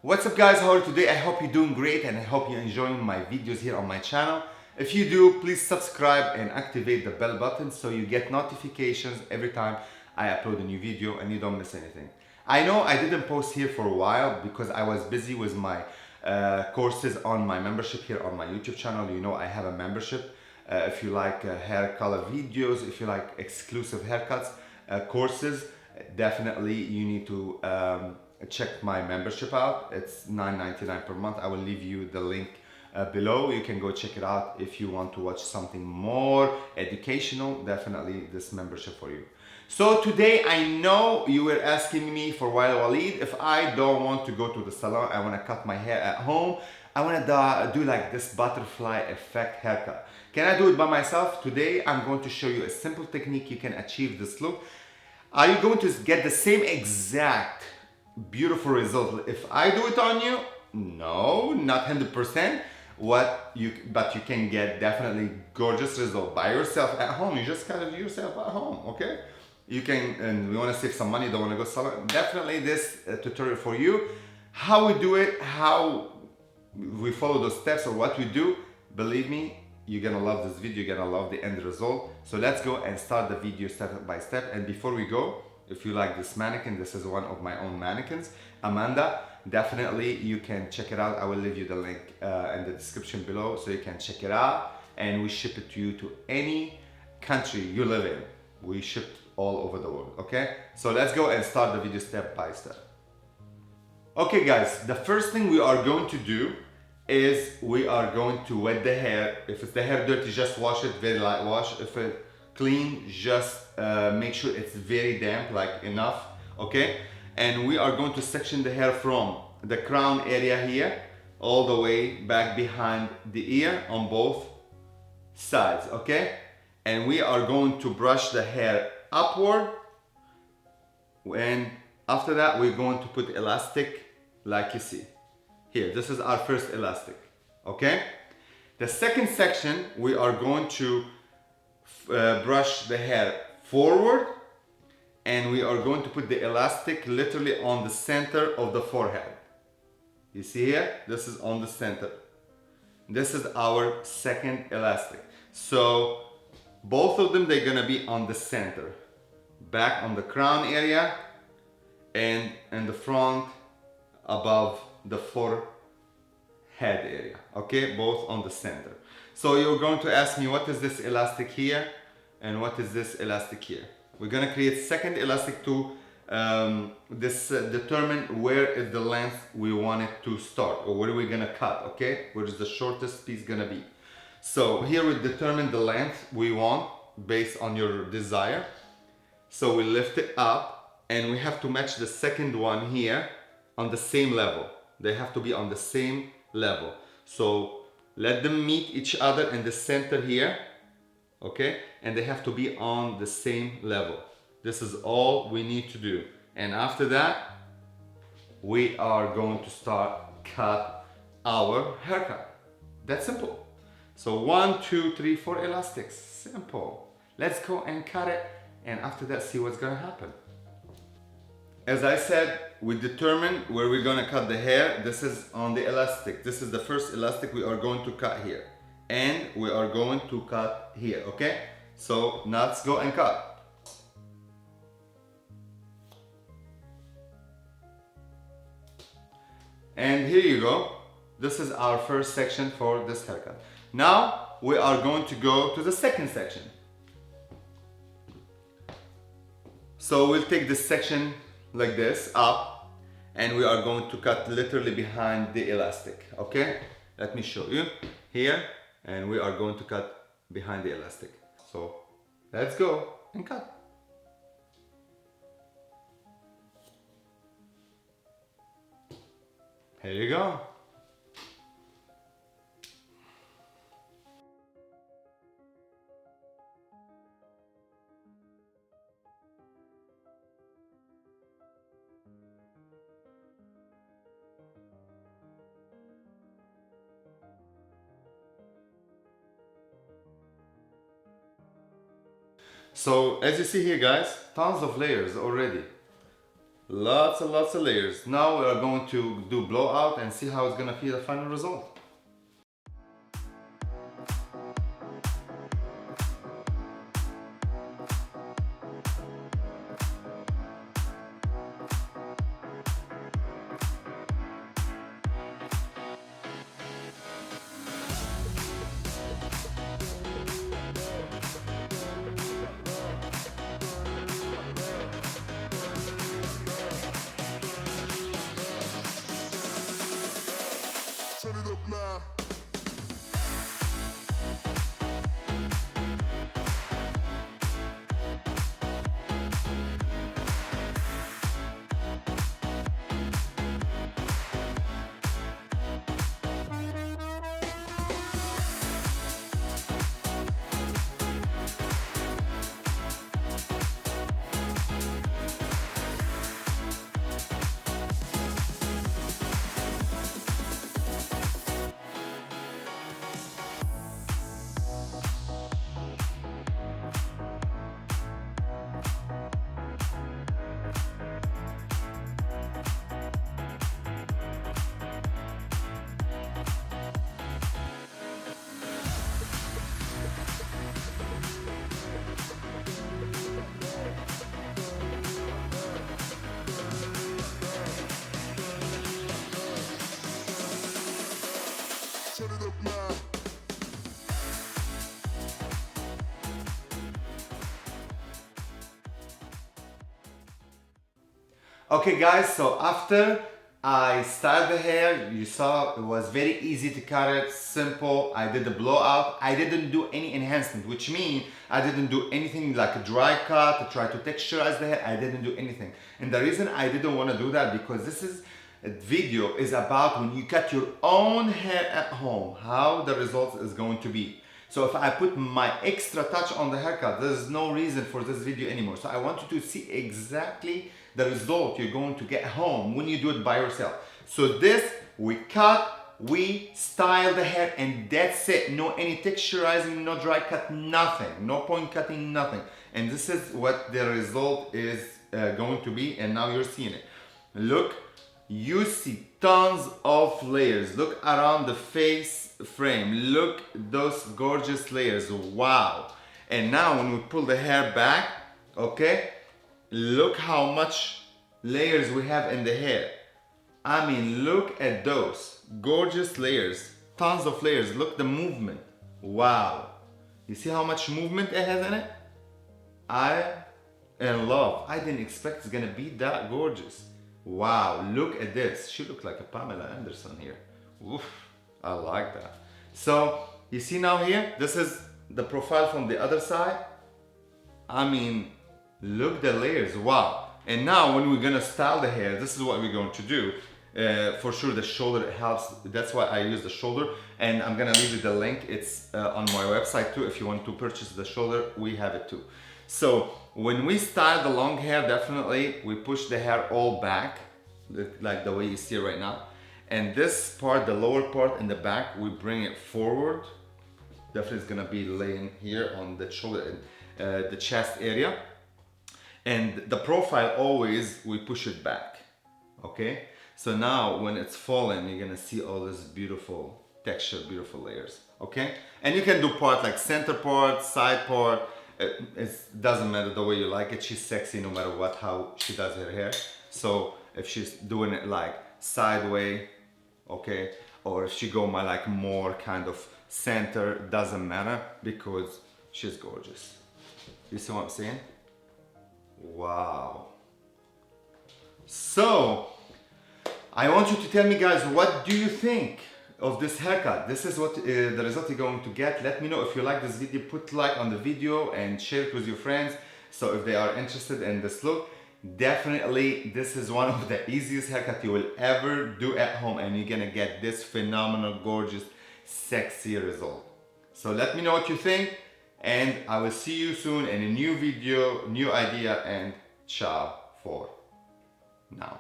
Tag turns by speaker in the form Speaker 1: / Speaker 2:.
Speaker 1: What's up guys, how are you today? I hope you're doing great and I hope you're enjoying my videos here on my channel. If you do, please subscribe and activate the bell button so you get notifications every time I upload a new video and you don't miss anything. I know I didn't post here for a while because I was busy with my courses on my membership here on my YouTube channel. You know I have a membership. If you like hair color videos, if you like exclusive haircuts, courses, definitely you need to check my membership out. It's $9.99 per month. I will leave you the link below. You can go check it out if you want to watch something more educational. Definitely this membership for you. So today I know you were asking me for a while, Walid, if I don't want to go to the salon, I want to cut my hair at home, I want to do like this butterfly effect haircut. Can I do it by myself? Today I'm going to show you a simple technique you can achieve this look. Are you going to get the same exact beautiful result if I do it on you? No, not 100%. But you can get definitely gorgeous result by yourself at home. You just cut it yourself at home, okay? You can, and we want to save some money, don't want to go salon. Definitely this tutorial for you. How we do it, how we follow those steps or what we do, believe me, you're gonna love this video, you're gonna love the end result. So let's go and start the video step by step. And before we go, if you like this mannequin, this is one of my own mannequins, Amanda, definitely you can check it out. I will leave you the link in the description below so you can check it out, and we ship it to you to any country you live in. We ship all over the world, okay? So let's go and start the video step by step. Okay guys, the first thing we are going to do is we are going to wet the hair. If it's the hair dirty, just wash it, very light wash. If it's clean, just make sure it's very damp, like enough, okay? And we are going to section the hair from the crown area here all the way back behind the ear on both sides, okay? And we are going to brush the hair upward, and after that we're going to put elastic like you see here. This is our first elastic, okay? The second section we are going to brush the hair forward, and we are going to put the elastic literally on the center of the forehead. You see here, this is on the center. This is our second elastic. So both of them, they're gonna be on the center, back on the crown area and in the front above the forehead area, okay? Both on the center. So you're going to ask me, what is this elastic here and what is this elastic here? We're gonna create second elastic to determine where is the length we want it to start, or where we're gonna cut, okay? Where is the shortest piece gonna be? So here we determine the length we want based on your desire. So we lift it up and we have to match the second one here on the same level. They have to be on the same level. So let them meet each other in the center here, okay? And they have to be on the same level. This is all we need to do. And after that, we are going to start cut our haircut. That's simple. So 1, 2, 3, 4 elastics, simple. Let's go and cut it, and after that see what's gonna happen. As I said, we determine where we're gonna cut the hair. This is on the elastic. This is the first elastic we are going to cut here. And we are going to cut here, okay? So now let's go and cut. And here you go. This is our first section for this haircut. Now we are going to go to the second section. So we'll take this section like this up, and we are going to cut literally behind the elastic, okay? Let me show you here, and we are going to cut behind the elastic. So let's go and cut. Here you go. So as you see here guys, tons of layers already. Lots and lots of layers. Now we are going to do blowout and see how it's gonna feel the final result.
Speaker 2: Turn it up now. Turn it up now.
Speaker 1: Okay guys, so after I styled the hair, you saw it was very easy to cut it, simple. I did the blowout. I didn't do any enhancement, which means I didn't do anything like a dry cut to try to texturize the hair. I didn't do anything. And the reason I didn't want to do that, because this is a video is about when you cut your own hair at home, how the result is going to be. So if I put my extra touch on the haircut, there's no reason for this video anymore. So I want you to see exactly the result you're going to get home when you do it by yourself. So this, we cut, we style the hair, and that's it. No any texturizing, no dry cut, nothing. No point cutting, nothing. And this is what the result is going to be, and now you're seeing it. Look, you see tons of layers. Look around the face frame. Look those gorgeous layers. Wow. And now when we pull the hair back, okay, look how much layers we have in the hair. I mean, look at those gorgeous layers. Tons of layers. Look the movement. Wow. You see how much movement it has in it? I in love. I didn't expect it's gonna be that gorgeous. Wow, look at this. She looked like a Pamela Anderson here. Oof, I like that. So, you see now here, this is the profile from the other side. I mean, look the layers, wow. And now when we're gonna style the hair, this is what we're going to do. For sure the shoulder helps, that's why I use the shoulder. And I'm gonna leave you the link, it's on my website too. If you want to purchase the shoulder, we have it too. So when we style the long hair, definitely we push the hair all back, like the way you see right now. And this part, the lower part in the back, we bring it forward. Definitely it's gonna be laying here on the shoulder and the chest area. And the profile always, we push it back, okay? So now when it's falling, you're gonna see all this beautiful texture, beautiful layers, okay? And you can do part like center part, side part. It doesn't matter the way you like it. She's sexy no matter what, how she does her hair. So if she's doing it like sideways, okay, or if she go my like more kind of center, doesn't matter because she's gorgeous. You see what I'm saying? Wow. So I want you to tell me guys, what do you think of this haircut? This is what the result you're going to get. Let me know if you like this video. Put like on the video and share it with your friends. So if they are interested in this look, definitely this is one of the easiest haircut you will ever do at home, and you're gonna get this phenomenal, gorgeous, sexy result. So let me know what you think, and I will see you soon in a new video, new idea, and ciao for now.